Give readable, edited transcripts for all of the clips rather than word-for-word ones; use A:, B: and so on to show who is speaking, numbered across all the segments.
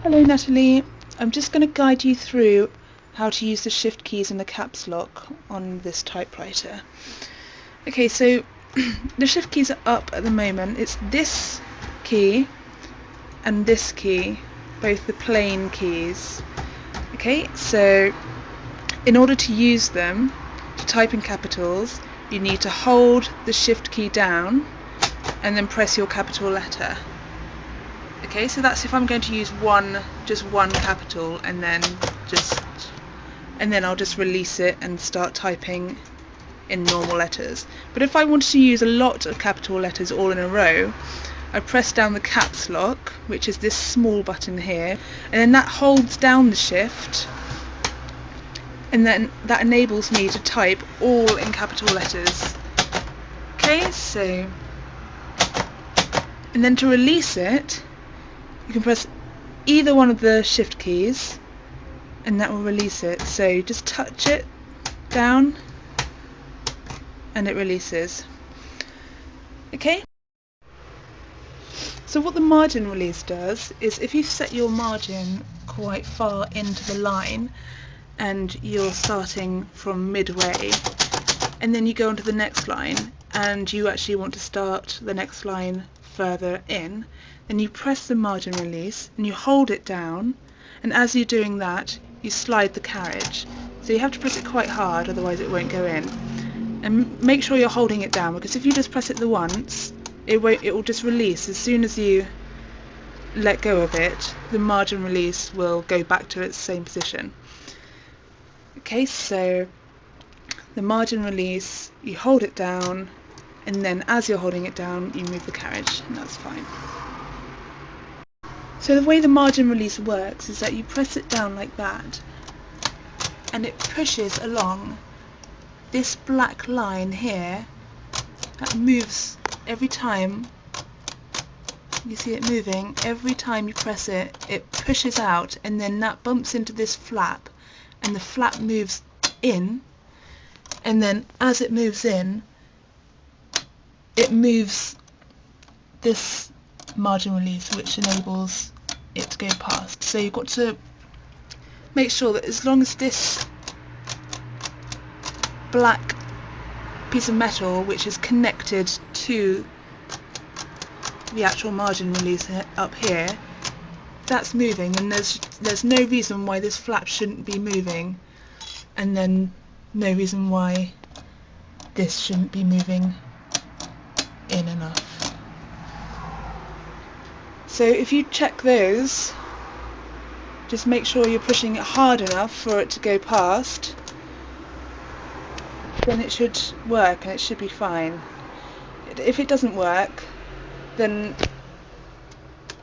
A: Hello Natalie, I'm just going to guide you through how to use the shift keys and the caps lock on this typewriter. Okay, so the shift keys are up at the moment. It's this key and this key, both the plain keys. Okay, so in order to use them to type in capitals, you need to hold the shift key down and then press your capital letter. Okay, so that's if I'm going to use just one capital, and then I'll just release it and start typing in normal letters. But if I wanted to use a lot of capital letters all in a row, I press down the caps lock, which is this small button here, and then that holds down the shift, and then that enables me to type all in capital letters. Okay, so, and then to release it, you can press either one of the shift keys and that will release it. So just touch it down and it releases. Okay? So what the margin release does is, if you set your margin quite far into the line and you're starting from midway and then you go on to the next line and you actually want to start the next line further in, then you press the margin release and you hold it down, and as you're doing that you slide the carriage. So you have to press it quite hard, otherwise it won't go in. And make sure you're holding it down, because if you just press it the once, it will just release. As soon as you let go of it, the margin release will go back to its same position. Okay, so the margin release, you hold it down, and then as you're holding it down you move the carriage, and that's fine. So the way the margin release works is that you press it down like that and it pushes along this black line here that moves every time. You see it moving every time you press it. It pushes out, and then that bumps into this flap, and the flap moves in, and then as it moves in, it moves this margin release, which enables it to go past. So you've got to make sure that as long as this black piece of metal, which is connected to the actual margin release up here, that's moving, and there's no reason why this flap shouldn't be moving, and then no reason why this shouldn't be moving in enough. So if you check those, just make sure you're pushing it hard enough for it to go past, then it should work and it should be fine. If it doesn't work, then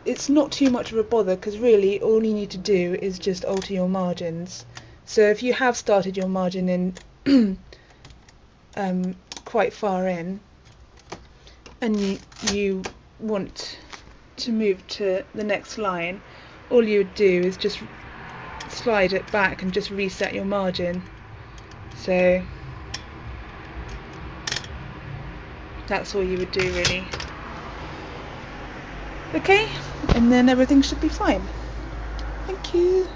A: it's not too much of a bother, because really all you need to do is just alter your margins. So if you have started your margin in quite far in, and you want to move to the next line, all you would do is just slide it back and just reset your margin. So that's all you would do really. Okay, and then everything should be fine. Thank you.